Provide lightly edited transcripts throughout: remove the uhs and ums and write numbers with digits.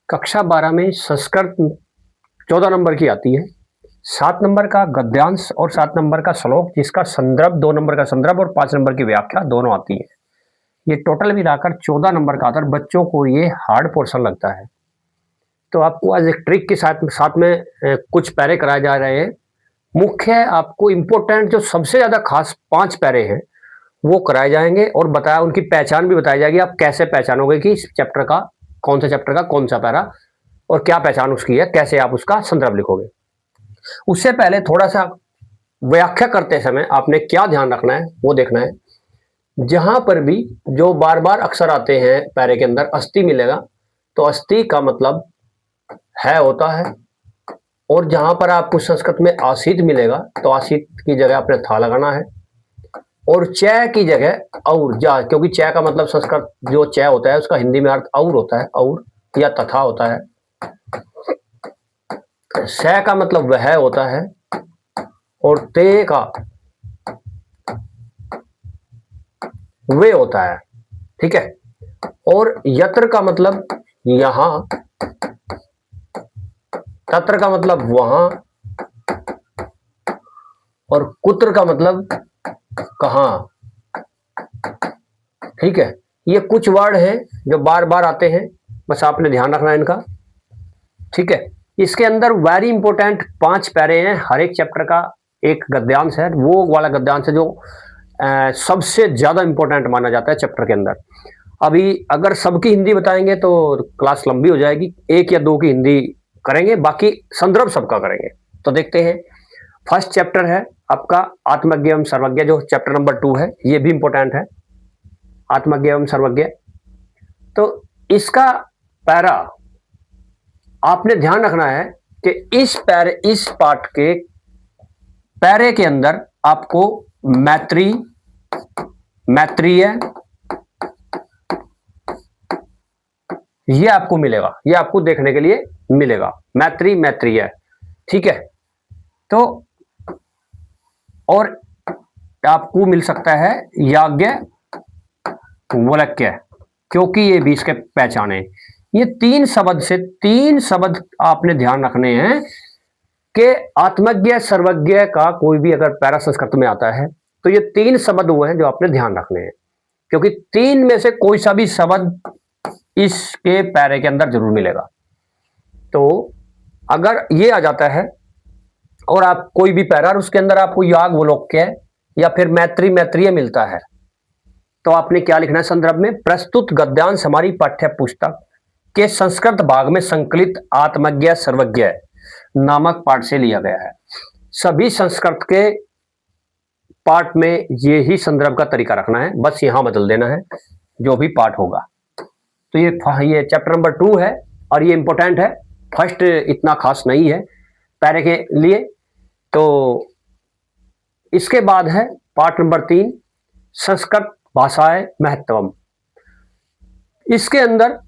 कक्षा 12 में संस्कृत 14 नंबर की आती है। 7 नंबर का गद्यांश और 7 नंबर का श्लोक, जिसका संदर्भ 2 नंबर का संदर्भ और 5 नंबर की व्याख्या दोनों आती है। ये टोटल मिलाकर 14 नंबर का आता है। बच्चों को ये हार्ड पोर्शन लगता है। तो आपको आज एक ट्रिक के साथ साथ में कुछ पैरे कराए जा रहे हैं। मुख्य आपको इम्पोर्टेंट जो सबसे ज़्यादा खास 5 पैरे हैं वो कराए जाएंगे और बताया उनकी पहचान भी बताई जाएगी। आप कैसे पहचानोगे कि इस चैप्टर का कौन सा पैरा और क्या पहचान उसकी है, कैसे आप उसका संदर्भ लिखोगे। उससे पहले थोड़ा सा व्याख्या करते समय आपने क्या ध्यान रखना है वो देखना है। जहां पर भी जो बार बार अक्षर आते हैं पैरे के अंदर अस्थि मिलेगा, तो अस्थि का मतलब है होता है। और जहां पर आपको संस्कृत में आसित मिलेगा, तो आसित की जगह आपने था लगाना है। और चय की जगह और जा, क्योंकि चय का मतलब संस्कृत जो चय होता है उसका हिंदी में अर्थ और होता है, और या तथा होता है। स का मतलब वह होता है और ते का वे होता है। ठीक है। और यत्र का मतलब यहां, तत्र का मतलब वहां, और कुत्र का मतलब कहां। ठीक है। ये कुछ वर्ड हैं जो बार बार आते हैं, बस आपने ध्यान रखना है इनका। ठीक है। इसके अंदर वेरी इंपॉर्टेंट 5 पैरे हैं। हर एक चैप्टर का एक गद्यांश है, वो वाला गद्यांश है जो सबसे ज्यादा इंपॉर्टेंट माना जाता है चैप्टर के अंदर। अभी अगर सबकी हिंदी बताएंगे तो क्लास लंबी हो जाएगी। 1 या 2 की हिंदी करेंगे, बाकी संदर्भ सबका करेंगे। तो देखते हैं। फर्स्ट चैप्टर है आपका आत्मज्ञ एवं सर्वज्ञ, जो चैप्टर नंबर 2 है। ये भी इंपॉर्टेंट है, आत्मज्ञ एवं सर्वज्ञ। तो इसका पैरा आपने ध्यान रखना है कि इस पार्ट के पैरे के अंदर आपको मैत्री, मैत्रीय, ये आपको मिलेगा, ये आपको देखने के लिए मिलेगा, मैत्री, मैत्रीय। ठीक है। तो और आपको मिल सकता है याज्ञ वलक्य, क्योंकि ये भी इसके पहचान है। ये 3 शब्द आपने ध्यान रखने हैं कि आत्मज्ञ सर्वज्ञ का कोई भी अगर पैरा संस्कृत में आता है तो ये 3 शब्द वो हैं जो आपने ध्यान रखने हैं, क्योंकि 3 में से कोई सा भी शब्द इसके पैरे के अंदर जरूर मिलेगा। तो अगर ये आ जाता है और आप कोई भी पैरा और उसके अंदर आपको याग वलोक्य या फिर मैत्री, मैत्रीय मिलता है, तो आपने क्या लिखना है संदर्भ में। प्रस्तुत गद्यांश हमारी पाठ्य पुस्तक के संस्कृत भाग में संकलित आत्मज्ञ सर्वज्ञ नामक पाठ से लिया गया है। सभी संस्कृत के पाठ में ये ही संदर्भ का तरीका रखना है, बस यहां बदल देना है जो भी पाठ होगा। तो ये चैप्टर नंबर 2 है और ये इंपॉर्टेंट है। फर्स्ट इतना खास नहीं है पैरे के लिए। तो इसके बाद है पाठ नंबर 3, संस्कृत भाषाएं महत्वम। इसके अंदर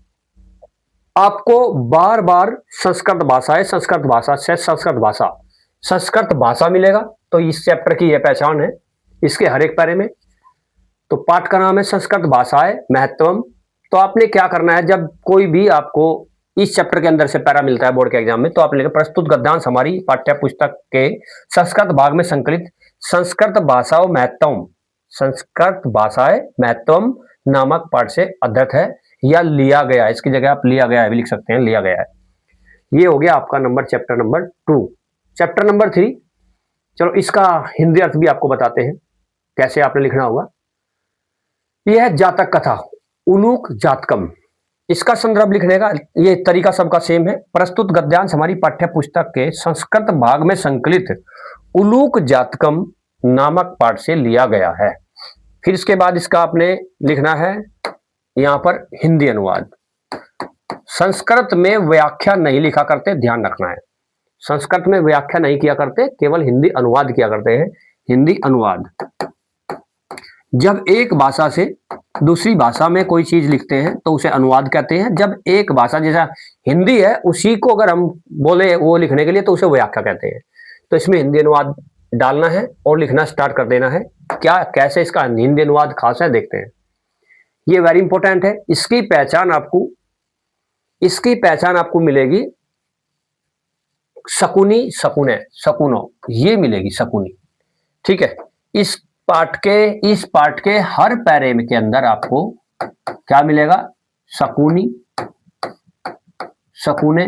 आपको बार बार संस्कृत भाषा से संस्कृत भाषा मिलेगा। तो इस चैप्टर की यह पहचान है इसके हर एक पैरे में। तो पाठ का नाम है संस्कृत भाषाएं महत्वम। तो आपने क्या करना है, जब कोई भी आपको इस चैप्टर के अंदर से पैरा मिलता है बोर्ड के एग्जाम में, तो आपने प्रस्तुत गद्यांश हमारी पाठ्य पुस्तक के संस्कृत भाग में संकलित संस्कृत भाषाओं महत्वम नामक पाठ से अध्ययत है या लिया गया। इसकी जगह आप लिया गया है भी लिख सकते हैं, लिया गया है। ये हो गया आपका चैप्टर नंबर 2। चैप्टर नंबर 3, चलो इसका हिंदी अर्थ भी आपको बताते हैं कैसे आपने लिखना होगा। यह है जातक कथा उलूक जातकम। इसका संदर्भ लिखने का ये तरीका सबका सेम है। प्रस्तुत गद्यांश हमारी पाठ्य पुस्तक के संस्कृत भाग में संकलित उलूक जातकम नामक पाठ से लिया गया है। फिर इसके बाद इसका आपने लिखना है यहां पर हिंदी अनुवाद। संस्कृत में व्याख्या नहीं लिखा करते, ध्यान रखना है। संस्कृत में व्याख्या नहीं किया करते, केवल हिंदी अनुवाद किया करते हैं। हिंदी अनुवाद, जब एक भाषा से दूसरी भाषा में कोई चीज लिखते हैं तो उसे अनुवाद कहते हैं। जब एक भाषा जैसा हिंदी है उसी को अगर हम बोले वो लिखने के लिए तो उसे व्याख्या कहते हैं। तो इसमें हिंदी अनुवाद डालना है और लिखना स्टार्ट कर देना है। क्या कैसे इसका हिंदी अनुवाद खास है देखते हैं। ये वेरी इंपॉर्टेंट है। इसकी पहचान आपको इसकी पहचान आपको मिलेगी शकुनी, शकुने, शकुनो, ये मिलेगी शकुनी। ठीक है, इस पाठ के हर पैरे के अंदर आपको क्या मिलेगा? शकुनी, शकुने,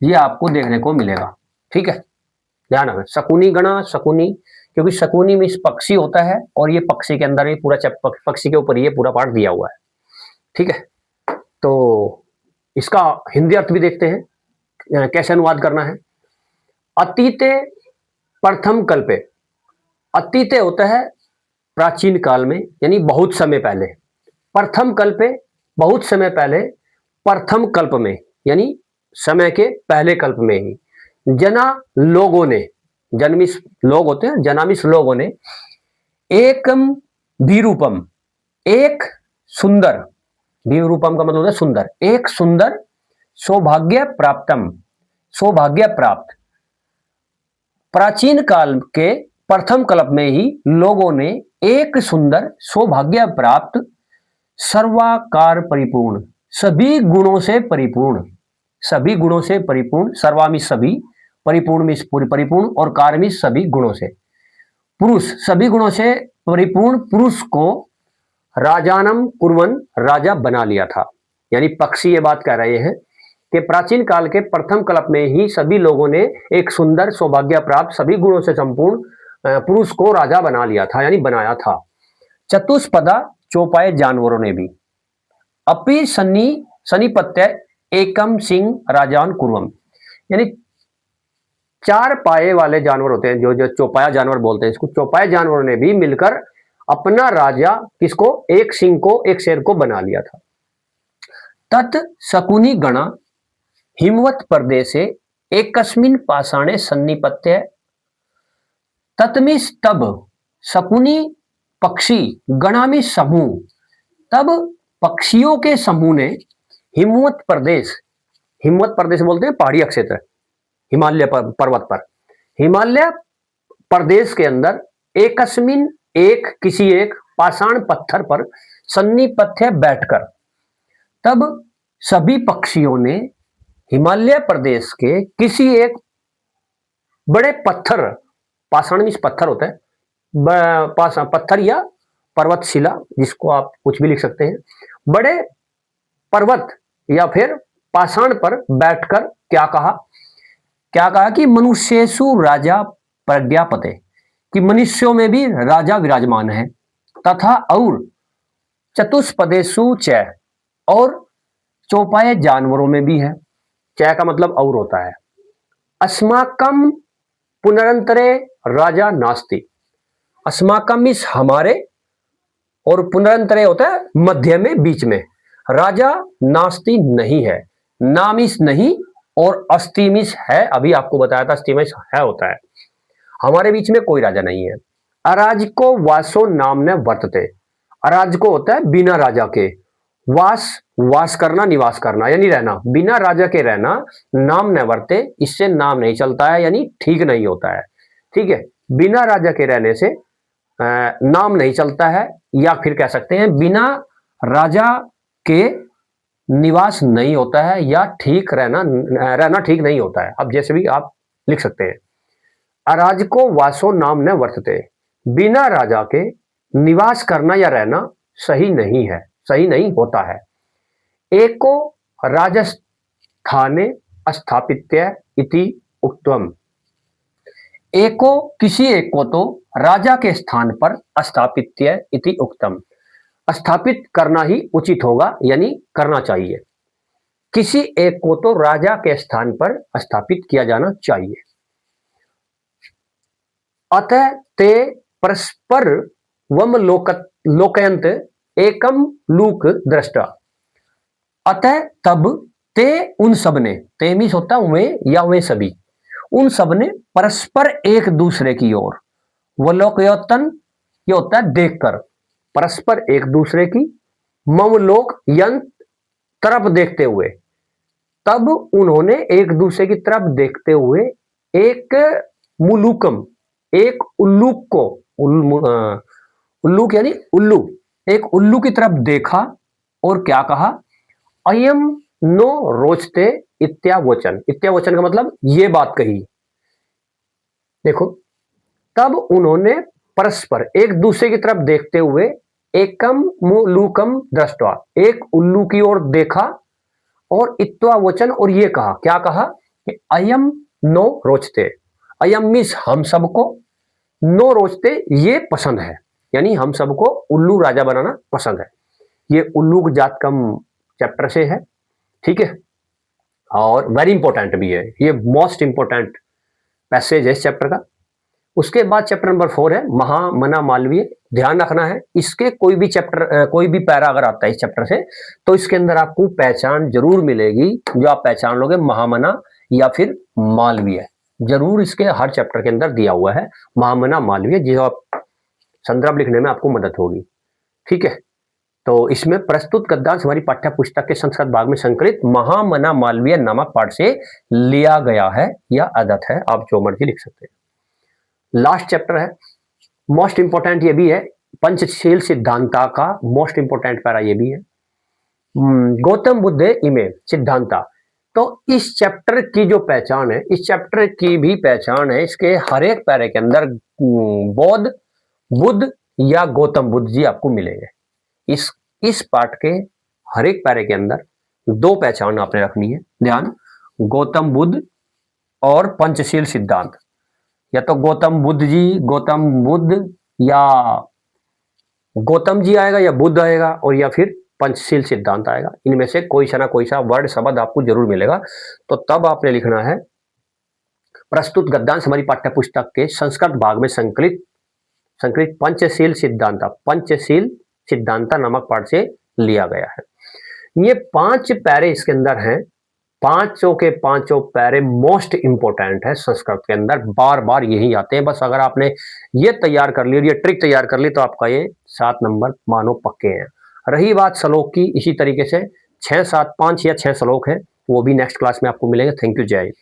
ये आपको देखने को मिलेगा। ठीक है, ध्यान रखना, शकुनी गणा, शकुनी, क्योंकि शकुनी में पक्षी होता है और ये पक्षी के अंदर ये पूरा पक्षी के ऊपर ये पूरा पाठ दिया हुआ है। ठीक है, तो इसका हिंदी अर्थ भी देखते हैं कैसे अनुवाद करना है। अतीते प्रथम कल्पे, अतीते होता है प्राचीन काल में, यानी बहुत समय पहले। प्रथम कल्पे, बहुत समय पहले। प्रथम कल्प में, यानी समय के पहले कल्प में ही। जना लोगों ने, जन्मिस लोग होते हैं, जनामिस लोगों ने, एकम विरूपम, एक सुंदर, विरूपम का मतलब है सुंदर, एक सुंदर सौभाग्य प्राप्तम, सौभाग्य प्राप्त। प्राचीन काल के प्रथम कल्प में ही लोगों ने एक सुंदर सौभाग्य प्राप्त, सर्वाकार परिपूर्ण, सभी गुणों से परिपूर्ण, सभी गुणों से परिपूर्ण, सर्वामी सभी, परिपूर्ण में परिपूर्ण, और कार में सभी गुणों से, पुरुष, सभी गुणों से परिपूर्ण पुरुष को राजानम कुर्वन, राजा बना लिया था। यानी पक्षी ये बात कह रहे हैं कि प्राचीन काल के प्रथम कल्प में ही सभी लोगों ने एक सुंदर सौभाग्य प्राप्त, सभी गुणों से संपूर्ण पुरुष को राजा बना लिया था, यानी बनाया था। चतुष्पदा, चौपाए जानवरों ने भी। अपि सन्निपत्य एकम सिंह राजान कुर्वम, यानी चार पाए वाले जानवर होते हैं, जो चौपाया जानवर बोलते हैं इसको, चौपाया जानवरों ने भी मिलकर अपना राजा, किसको? एक सिंह को, एक शेर को बना लिया था। तत् शकुनी गणा हिमवत प्रदेशे एकस्मिन् पाषाणे सन्निपत्य, तत्मिस, तब, शकुनी पक्षी, गणामी समूह, तब पक्षियों के समूह ने हिमवत प्रदेश, हिमवत प्रदेश बोलते हैं पहाड़ी क्षेत्र, हिमालय पर्वत पर, हिमालय प्रदेश के अंदर, एकस्मिन, एक, किसी एक, पाषाण पत्थर पर, सन्निपत्य, बैठकर, तब सभी पक्षियों ने हिमालय प्रदेश के किसी एक बड़े पत्थर, पाषाण में पत्थर होता है, पत्थर या पर्वतशिला, जिसको आप कुछ भी लिख सकते हैं, बड़े पर्वत या फिर पाषाण पर बैठकर क्या कहा? क्या कहा कि मनुष्येषु राजा प्रज्ञापते, कि मनुष्यों में भी राजा विराजमान है, तथा और चतुष्पदेषु च, और चौपाए जानवरों में भी है। च का मतलब और होता है। अस्माकम पुनरंतरे राजा नास्ति, अस्माकम इस हमारे, और पुनरंतरे होता है मध्य में, बीच में, राजा नास्ति नहीं है, नामिस नहीं, और अस्तिमिस है, अभी आपको बताया था अस्तिमिस है होता है, हमारे बीच में कोई राजा नहीं है। अराजको वासो नाम न वर्तते, अराजको होता है बिना राजा के, वास, वास करना, निवास करना, यानी रहना, बिना राजा के रहना, नाम न वर्ते, इससे नाम नहीं चलता है, यानी ठीक नहीं होता है। ठीक है, बिना राजा के रहने से नाम नहीं चलता है, या फिर कह सकते हैं बिना राजा के निवास नहीं होता है, या ठीक रहना ठीक नहीं होता है। अब जैसे भी आप लिख सकते हैं, अराजको वासो नाम न वर्तते, बिना राजा के निवास करना या रहना सही नहीं है, सही नहीं होता है। एको राजस्थाने स्थापित्य इति उक्तम, एको, किसी एक को तो राजा के स्थान पर स्थापित्य इति उक्तम, स्थापित करना ही उचित होगा, यानी करना चाहिए। किसी एक को तो राजा के स्थान पर स्थापित किया जाना चाहिए। अतः ते परस्पर वम लोकयंत एकम लूक दृष्टा, अतः तब ते, उन सब ने, ते मीन्स होता है वे या वे सभी, उन सब ने परस्पर एक दूसरे की ओर, वलोकयतन ये होता है देखकर, परस्पर एक दूसरे की, ममलोक यंत तरफ देखते हुए, तब उन्होंने एक दूसरे की तरफ देखते हुए, एक मुलुकम, एक उल्लूक को, उल्लूक यानी उल्लू, एक उल्लू की तरफ देखा, और क्या कहा? अयम नो रोचते इत्यावचन। इत्यावचन का मतलब ये बात कही। देखो, तब उन्होंने परस्पर एक दूसरे की तरफ देखते हुए एकम मुलूकम दृष्टवा, एक उल्लू की ओर देखा और इत्यावचन, और ये कहा, क्या कहा कि अयम नो रोचते। अयम मीन्स हम सबको, नो रोचते ये पसंद है, यानी हम सबको उल्लू राजा बनाना पसंद है। ये उल्लू जात कम चैप्टर से है, ठीक है, और वेरी इंपॉर्टेंट भी है, ये मोस्ट इंपॉर्टेंट पैसेज है इस चैप्टर का। उसके बाद चैप्टर नंबर 4 है महामना मालवीय। ध्यान रखना है, इसके कोई भी चैप्टर कोई भी पैरा अगर आता है इस चैप्टर से, तो इसके अंदर आपको पहचान जरूर मिलेगी, जो आप पहचान लोगे महामना या फिर मालवीय, जरूर इसके हर चैप्टर के अंदर दिया हुआ है महामना मालवीय, जो आप संदर्भ लिखने में आपको मदद होगी, ठीक है। तो इसमें प्रस्तुत गद्यांश हमारी पाठ्य पुस्तक के संस्कृत भाग में संकलित महामना मालवीय नामक पाठ से लिया गया है या अदत है, आप जो मर्जी लिख सकते हैं। लास्ट चैप्टर है, मोस्ट इंपोर्टेंट ये भी है, पंचशील सिद्धांता का मोस्ट इंपोर्टेंट पैरा ये भी है। गौतम बुद्ध इमे सिद्धांता। तो इस चैप्टर की जो पहचान है, इस चैप्टर की भी पहचान है, इसके हर एक पैरे के अंदर बौद्ध बुद्ध या गौतम बुद्ध जी आपको मिलेंगे। इस पाठ के हर एक पैरे के अंदर दो पहचान आपने रखनी है, ध्यान, गौतम बुद्ध और पंचशील सिद्धांत। या तो गौतम बुद्ध या गौतम जी आएगा या बुद्ध आएगा, और या फिर पंचशील सिद्धांत आएगा। इनमें से कोई सा ना कोई सा वर्ड शब्द आपको जरूर मिलेगा। तो तब आपने लिखना है प्रस्तुत गद्यांश हमारी पाठ्य पुस्तक के संस्कृत भाग में संकलित पंचशील सिद्धांत नामक पाठ से लिया गया है। ये 5 पैरे इसके अंदर हैं, पांचों के पांचों पैरे मोस्ट इंपोर्टेंट है संस्कृत के अंदर, बार बार यही आते हैं। बस अगर आपने ये तैयार कर ली और ये ट्रिक तैयार कर ली तो आपका ये 7 नंबर मानो पक्के हैं। रही बात श्लोक की, इसी तरीके से 6, 7, 5 या 6 श्लोक है, वो भी नेक्स्ट क्लास में आपको मिलेंगे। थैंक यू, जय हिंद।